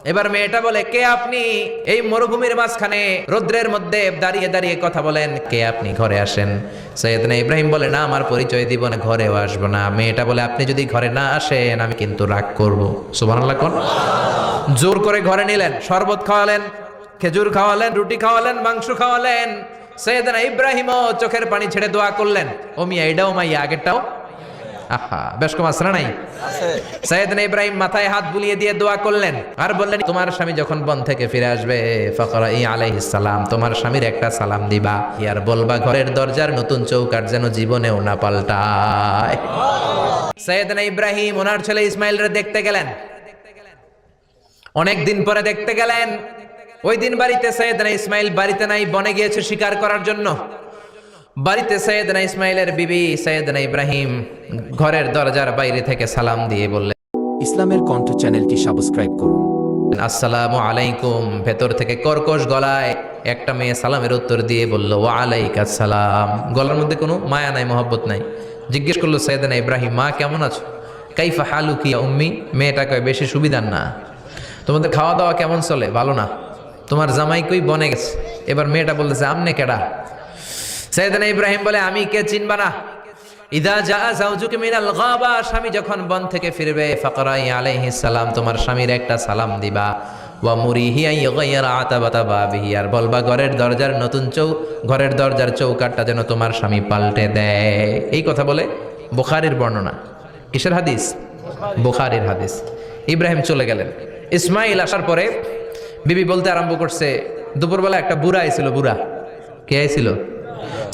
এবার মেয়েটা বলে, কে আপনি? এই মরুভূমির মাঝখানে রৌদ্রের মধ্যে দাঁড়িয়ে দাঁড়িয়ে কথা বলেন, কে আপনি? ঘরে আসেন। সৈয়দনা ইব্রাহিম বলে, না, আমার পরিচয় দিব না, ঘরেও আসবো না। মেয়েটা বলে, আপনি যদি ঘরে না আসেন আমি কিন্তু রাগ করব। সুবহানাল্লাহ কোন। জোর করে ঘরে নিলেন, শরবত খাওয়ালেন, খেজুর খাওয়ালেন, রুটি খাওয়ালেন, মাংস খাওয়ালেন। সৈয়দনা ইব্রাহিমও চোখের পানি ছেড়ে দোয়া করলেন, ও মিয়া, এটাও মাইয়া, আগেরটাও। আহা, বেশ কম আসরা নাই। সাইয়েদনা ইব্রাহিম মাথায় হাত বুলিয়ে দিয়ে দোয়া করলেন আর বললেন, তোমার স্বামী যখন বন থেকে ফিরে আসবে, ফাকরাই আলাইহিস সালাম, তোমার স্বামীর একটা সালাম দিবা, আর বলবা ঘরের দরজার নতুন চৌকাঠ যেন জীবনেও না পাল্টায়। সাইয়েদনা ইব্রাহিম ওনার ছেলে ইসমাইলরে দেখতে গেলেন, অনেক দিন পরে দেখতে গেলেন। ওই দিন বাড়িতে সাইয়েদনা ইসমাইল বাড়িতে নাই, বনে গিয়েছে শিকার করার জন্য। বাড়িতে সাইয়েদনা ইসমাইলের বিবি সাইয়েদনা ইব্রাহিম ঘরের দরজার বাইরে থেকে সালাম দিয়ে বললেন, ইসলামের কণ্ঠ চ্যানেলটি সাবস্ক্রাইব করুন। আসসালামু আলাইকুম। ভেতর থেকে কর্কশ গলায় একটা মেয়ে সালামের উত্তর দিয়ে বলল, ওয়া আলাইকাস সালাম। গলার মধ্যে কোনো মায়া নাই, মহব্বত নাই। জিজ্ঞেস করলো সাইয়েদনা ইব্রাহিম, মা কেমন আছো? কাইফা হালুকি ইয়া উম্মি। মেয়েটা কয়, বেশি সুবিধার না, তোমাদের খাওয়া দাওয়া কেমন চলে? ভালো না। তোমার জামাই কই? বনে গেছে। এবার মেয়েটা বলতেছে, আমনে কেডা? সাইয়েদনা ইব্রাহিম বলে, আমি কে চিনবা না? ইদা জা যাওজুকা মিনাল গাবা, স্বামী যখন বন থেকে ফিরবে, ফাকরাই আলাইহিস সালাম, তোমার স্বামীর একটা সালাম দিবা। ওয়া মুরিহি আন ইগাইরা আতাবাতা বাবিহি, আর বলবা ঘরের দরজার চৌকাঠটা যেন তোমার স্বামী পাল্টে দেয়। এই কথা বলে বুখারীর বর্ণনা। কিসের হাদিস? বুখারীর হাদিস। ইব্রাহিম চলে গেলেন। ইসমাইল আসার পরে বিবি বলতে আরম্ভ করছে, দুপুরবেলা একটা বুড়া আইছিল। বুড়া কে আইছিল?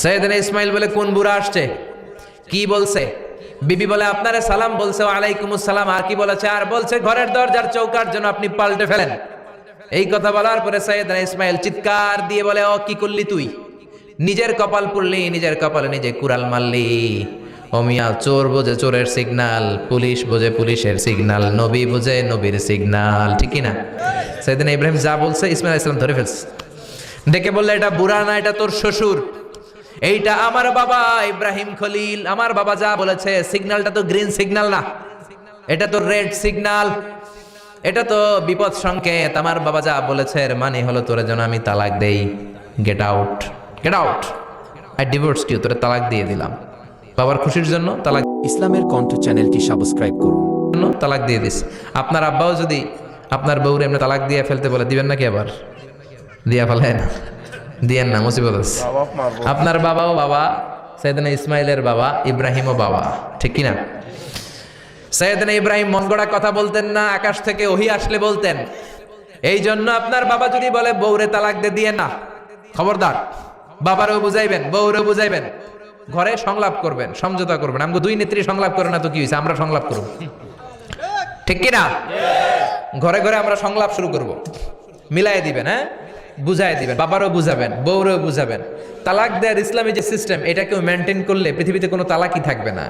সাইয়েদনা ইসমাইল বলে, কোন বুড়া আসছে? কি বলছে? বিবি বলে, আপনারে সালাম বলছে। ওয়ালাইকুমুস সালাম। আর কি বলেছে? আর বলছে ঘরের দরজার চৌকাঠ যেন আপনি পাল্টে ফেলেন। এই কথা বলার পরে সাইয়েদনা ইসমাইল চিৎকার দিয়ে বলে, ও কি করলি তুই? নিজের কপাল পুড়লি, নিজের কপালে নিজে কুড়াল মারলি। ও মিয়া, চোর বোঝে চোরের সিগনাল, পুলিশ বোঝে পুলিশের সিগনাল, নবী বোঝে নবীর সিগনাল, ঠিক কি না? সাইয়েদনা ইব্রাহিম যা বলছে ইসমাইল আলাইহিস সালাম ধরে ফেলছে। ডেকে বললে, এটা বুড়া না, এটা তোর শ্বশুর, এইটা আমার বাবা ইব্রাহিম খলিল। আমার বাবা যা বলেছে, সিগন্যালটা তো গ্রিন সিগন্যাল না, এটা তো রেড সিগন্যাল, এটা তো বিপদ সংকেত। আমার বাবা যা বলেছে এর মানে হলো তোরে যেন আমি তালাক দেই। Get out, get out, I divorce you, তোরে তালাক দিয়ে দিলাম। বাবার খুশির জন্য তালাক, ইসলামের কণ্ঠ চ্যানেলটি সাবস্ক্রাইব করুন। তালাক দিয়ে দিস। আপনার আব্বাও যদি আপনার বউরে এমনি তালাক দিয়ে ফেলতে বলে, দিবেন নাকি? আবার দিয়া ফেলেন, দিয়েন না, মুসিবত আছে। আপনার বাবাও বাবা, সাইয়েদনা ইসমাইলের বাবা, ইব্রাহিমও বাবা, ঠিক কিনা? সাইয়েদনা ইব্রাহিম মন গড়া কথা বলতেন না, আকাশ থেকে ওহী আসলে বলতেন। এই জন্য আপনার বাবা যদি বলে বউরে তালাক দিয়ে না, খবরদার, বাবারেও বুঝাইবেন, বউরেও বুঝাইবেন, ঘরে সংলাপ করবেন, সমঝোতা করবেন। আমাকে দুই নেত্রী সংলাপ করে না তো কি হয়েছে, আমরা সংলাপ করব, ঠিক কিনা? ঘরে ঘরে আমরা সংলাপ শুরু করব, মিলাই দিবেন, হ্যাঁ, বুঝাই দিবেন, বাবারও বুঝাবেন, বউরেও বুঝাবেন। তালাক দেওয়ার ইসলামী যে সিস্টেম, এটাকেও মেনটেন করলে পৃথিবীতে কোনো তালাকই থাকবে না,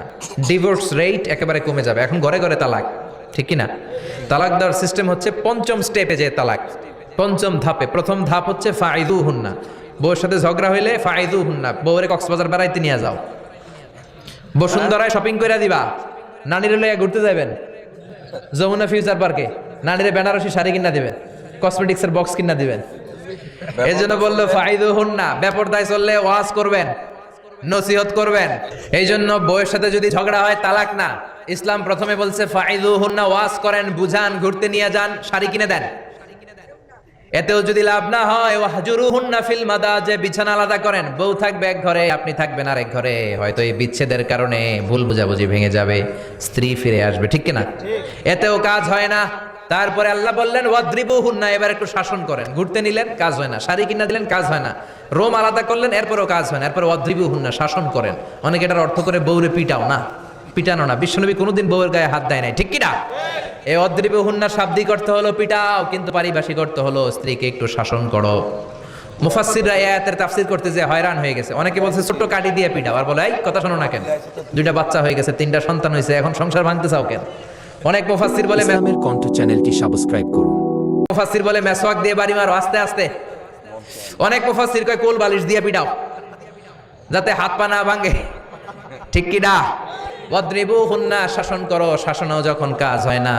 ডিভোর্স রেট একেবারে কমে যাবে। এখন ঘরে ঘরে তালাক, ঠিক কিনা? তালাক দেওয়ার সিস্টেম হচ্ছে পঞ্চম স্টেপে যে তালাক, পঞ্চম ধাপে। প্রথম ধাপ হচ্ছে ফাইদুহুন্না, বউয়ের সাথে ঝগড়া হইলে ফাইদুহুন্না, বউরে কক্সবাজার বেড়াইতে নিয়ে যাও, বসুন্ধরায় শপিং করে দিবা, নানিরে লইয়া ঘুরতে যাবেন, যমুনা ফিউচার পার্কে নানিরে বেনারসি শাড়ি কিনা দিবেন, কসমেটিক্সের বক্স কিনা দিবেন। এই জন্য বললো ফাইদুহুন্না, বেপরদায় চললে ওয়াজ করবেন, নসিহত করবেন। এই জন্য বউয়ের সাথে যদি ঝগড়া হয় তালাক না, ইসলাম প্রথমে বলছে ফাইদুহুন্না, ওয়াজ করেন, বুঝান, ঘুরতে নিয়ে যান, শাড়ি কিনে দেন। এতেও যদি লাভ না হয়, ওয়াহজুরুহুন্না ফিল মাদাজি, বিছানা আলাদা করেন, বউ থাকবে এক ঘরে, আপনি থাকবেন আরেক ঘরে। হয়তো এই বিচ্ছেদের কারণে ভুল বুঝাবুঝি ভেঙে যাবে, স্ত্রী ফিরে আসবে, ঠিক কিনা? এতেও কাজ হয় না। তারপরে আল্লাহ বললেন ওয়াদ্রিবুহুন্না, এবার একটু শাসন করেন। ঘুরতে নিলেন, কাজ হয় না, শাড়ি কিনা দিলেন, কাজ হয় না, রোম আলাদা করলেন, এরপরও কাজ হয় না, এরপর ওয়াদ্রিবুহুন্না, শাসন করেন। অনেকে এটার অর্থ করে বউরে পিটাও না, পিটানো না। বিশ্বনবী কোনোদিন বউয়ের গায়ে হাত দেয় নাই, ঠিক কিনা? এই অদ্রিবুহুন্না শাব্দিক অর্থ হলো পিটাও, কিন্তু পারিভাষিক অর্থ হলো স্ত্রীকে একটু শাসন করো। মুফাসসিররা এই আয়াতের তাফসীর করতে যে হয়রান হয়ে গেছে। অনেকে বলছে ছোট্ট কাঠি দিয়ে পিটাও, আর বলে এই কথা শোনো না কেন, দুইটা বাচ্চা হয়ে গেছে, 3টা সন্তান হয়েছে, এখন সংসার ভাঙতে চাও কেন? অনেক মুফাসসির বলে, ইসলামের কণ্ঠ চ্যানেলটি সাবস্ক্রাইব করুন। মুফাসসির বলে মেসওয়াক দিয়ে বাড়ি মারো আস্তে আস্তে। অনেক মুফাসসির কয় কোল বালিশ দিয়ে পিটাও, যাতে হাত পা না ভাঙে, ঠিক কি না? ওয়াদ্রিবুহুন্না, শাসন করো। শাসনেও যখন কাজ হয় না,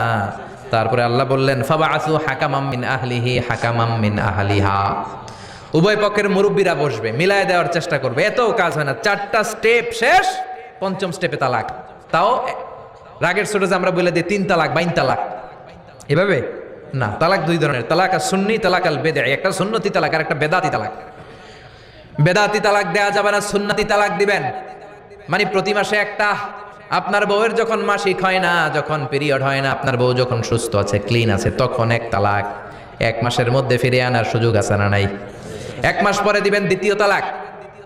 তারপরে আল্লাহ বললেন ফাবাআসু হাকামাম মিন আহলিহি হাকামাম মিন আহলিহা, উভয় পক্ষের মুরব্বীরা বসবে, মিলায় দেওয়ার চেষ্টা করবে। এত কাজ হয় না, 4টা স্টেপ শেষ, 5ম স্টেপে তালাক। তাও রাগের ছোট যে আমরা বলে দিই 3 তালাক 22 তালাক, এভাবে না। তালাক 2 ধরনের, তালাক আর সুন্নি, তালাক আল বেদঈ। একটা সুন্নতি তালাক আর একটা বেদাতি তালাক। বেদাতি তালাক দেওয়া যাবে না, সুন্নতি তালাক দিবেন। মানে প্রতি মাসে একটা, আপনার বউয়ের যখন মাসিক হয় না, যখন পিরিয়ড হয় না, আপনার বউ যখন সুস্থ আছে, ক্লিন আছে, তখন এক তালাক। 1 মাসের মধ্যে ফিরে আনার সুযোগ আছে না নাই? 1 মাস পরে দিবেন 2য় তালাক,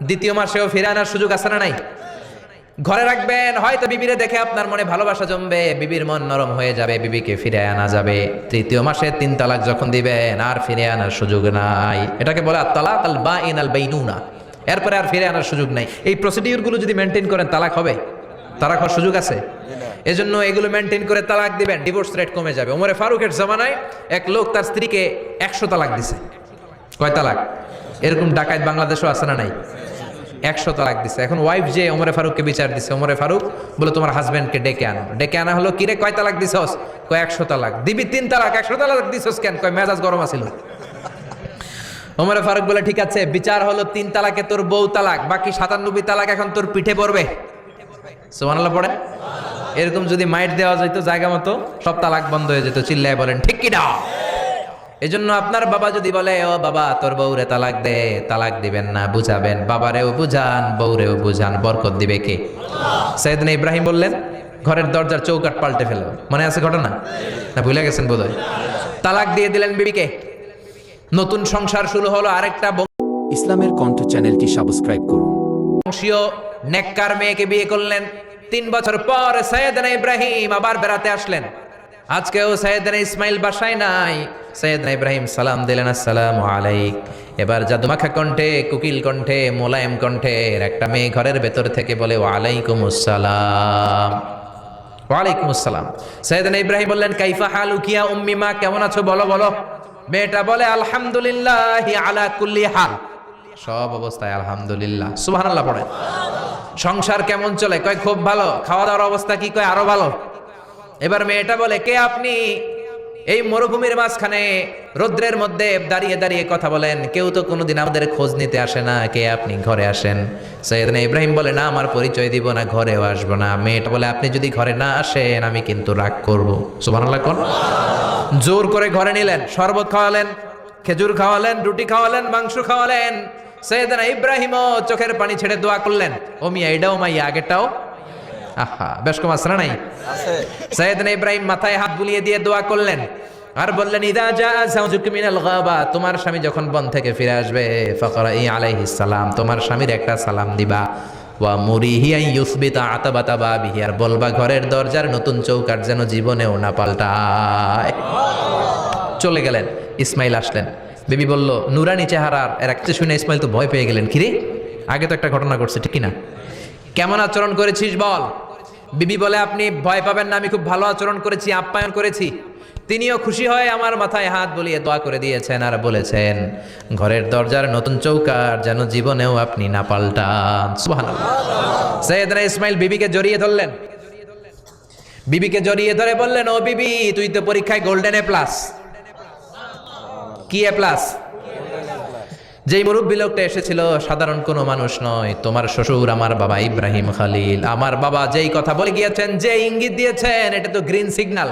2য় মাসেও ফিরে আনার সুযোগ আছে না নাই? ঘরে রাখবেন, হয়তো বিবিরে দেখে আপনার মনে ভালোবাসা জমবে, বিবির মন নরম হয়ে যাবে, বিবিকে ফিরে আনা যাবে। 3য় মাসে 3 তালাক যখন দিবেন, আর ফিরে আনার সুযোগ নাই। এটাকে বলে আত-তালাক আল বাঈন আল বাইনুনা। এরপরে আর ফিরে আনার সুযোগ নাই। এই প্রসিডিউরগুলো যদি মেনটেন করেন, তালাক হবে? তালাক হওয়ার সুযোগ আছে? এজন্য এগুলো মেনটেন করে তালাক দিবেন, ডিভোর্স রেট কমে যাবে। ওমরে ফারুকের জামানায় এক লোক তার স্ত্রীকে 100 তালাক দিছে। কয় তালাক? এরকম ডাকাত বাংলাদেশও আছে না নাই? 100 তালাক দিছে। এখন ওয়াইফ যে ওমরে ফারুককে বিচার দিছে, ওমরে ফারুক বলে তোমার হাজবেন্ডকে ডেকে আনো। ডেকে আনা হলো, কিরে কয় তালাক দিছস? কয় 100 তালাক। দিবি 3 তালাক, 100 তালাক দিছস কেন? কয় মেজাজ গরম আছিল। ওমরে ফারুক বলে ঠিক আছে, বিচার হলো 3 তালাকে তোর বউ তালাক, বাকি 97 তালাক এখন তোর পিঠে পড়বে। সুবহানাল্লাহ পড়ে। এরকম যদি মাইট দেওয়া যেত জায়গা মতো, সব তালাক বন্ধ হয়ে যেত। চিল্লায় বলেন ঠিক কি না? এজন্য আপনার বাবা যদি বলে ও বাবা তোর বউরে তালাক দে, তালাক দিবেন না, বুঝাবেন। বাবারেও বুঝান, বউরেও বুঝান, বরকত দিবে কে? সাইয়েদনা ইব্রাহিম বললেন ঘরের দরজার চৌকাঠ পাল্টে ফেলো। মনে আছে ঘটনা? না ভুলে গেছেন বোধহয়? তালাক দিয়ে দিলেন বিবিকে, নতুন সংসার শুরু হলো। আরেকটা ইসলামের কণ্ঠ চ্যানেলটি সাবস্ক্রাইব করুন। বংশীয় নেককার মেয়েকে বিয়ে করলেন। 3 বছর পর সাইয়েদনা ইব্রাহিম আবার বেড়াতে আসলেন। আজকেও সাইয়েদনা ইসমাইল বাসায় নাই। সাইয়েদনা ইব্রাহিম সালাম দিলেন, আসসালামু আলাইক। এবার জাদুমাখা কণ্ঠে, কুকিল কণ্ঠে, মোলায়েম কণ্ঠের একটা মেয়ে ঘরের ভেতর থেকে বলে ওয়ালাইকুমুস সালাম। ওয়ালাইকুমুস সালাম। সাইয়েদনা ইব্রাহিম বললেন কাইফা হালুকিয়া উম্মি, মা কেমন আছো বলো বলো। মেয়েটা বলে আলহামদুলিল্লাহি আলা কুল্লি হাল, সব অবস্থায় আলহামদুলিল্লাহ। সুবহানাল্লাহ পড়ে। সংসার কেমন চলে? কয় খুব ভালো। খাওয়া দাওয়ার অবস্থা কি? কয় আরো ভালো। এবার মেয়েটা বলে কে আপনি? এই মরুভূমির মাঝখানে রৌদ্রের মধ্যে দাঁড়িয়ে দাঁড়িয়ে কথা বলেন, কেউ তো কোনোদিন আমাদের খোঁজ নিতে আসে না, কে আপনি? ঘরে আসেন। সাইয়েদনা ইব্রাহিম বলে না, আমার পরিচয় দিব না, ঘরেও আসবো না। মেয়েটা বলে আপনি যদি ঘরে না আসেন আমি কিন্তু রাগ করব। সুবহানাল্লাহ কোন। জোর করে ঘরে নিলেন, শরবত খাওয়ালেন, খেজুর খাওয়ালেন, রুটি খাওয়ালেন, মাংস খাওয়ালেন। সাইয়েদনা ইব্রাহিমও চোখের পানি ছেড়ে দোয়া করলেন, ও মিয়া এটাও মাইয়া আগেরটাও। আহা, বেশ কম আসরা নাই? সাইয়েদনা ইব্রাহিম মাথায় হাত বুলিয়ে দিয়ে দোয়া করলেন আর বললেন ইদা জা যাওজুক মিনাল গাবা, তোমার স্বামী যখন বন থেকে ফিরে আসবে, ফাকরাই আলাইহিস সালাম, তোমার স্বামীর একটা সালাম দিবা। ওয়া মুরিহি আন ইউসবিতা আতাবাতা বাবিহি, আর বলবা ঘরের দরজার নতুন চৌকাঠ যেন জীবনেও না পাল্টায়। চলে গেলেন। ইসমাইল আসলেন। বিবি বলল নুরানি চেহারার এর একটা শুনে ইসমাইল তো ভয় পেয়ে গেলেন। কিরে, আগে তো একটা ঘটনা ঘটছে, ঠিক না? কেমন আচরণ করেছিস বল। বিবি বলে আপনি ভয় পাবেন না, আমি খুব ভালো আচরণ করেছি, আপ্যায়ন করেছি। তিনিও খুশি হয়ে আমার মাথায় হাত বুলিয়ে দোয়া করে দিয়েছেন আর বলেছেন ঘরের দরজার নতুন চৌকাঠ যেন জীবনেও আপনি না পাল্টান। সুবহানাল্লাহ। সাইয়েদনা ইসমাইল বিবিকে জড়িয়ে ধরলেন। বিবিকে জড়িয়ে ধরে বললেন ও বিবি, তুই তো পরীক্ষায় গোল্ডেন এ প্লাস। কি এ প্লাস? যেই মুরব্বী লোকটা এসেছিল সাধারণ কোনো মানুষ নয়, তোমার শ্বশুর আমার বাবা ইব্রাহিম খালিল। আমার বাবা যেই কথা বলে গিয়েছেন, যে ইঙ্গিত দিয়েছেন, এটা তো গ্রিন সিগন্যাল।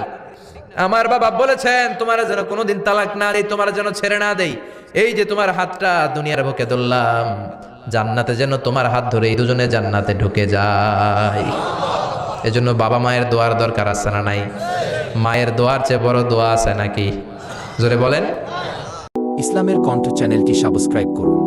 আমার বাবা বলেছেন তোমার যেন কোনোদিন তালাক না দেই, তোমার যেন ছেড়ে না দেই। এই যে তোমার হাতটা দুনিয়ার বুকে ধরলাম, জান্নাতে যেন তোমার হাত ধরে এই দুজনে জান্নাতে ঢুকে যায়। এজন্য বাবা মায়ের দোয়ার দরকার আছে না নাই? মায়ের দোয়ার চেয়ে বড় দোয়া আছে নাকি? জোরে বলেন। ইসলামের কণ্ঠ চ্যানেলটি সাবস্ক্রাইব করুন।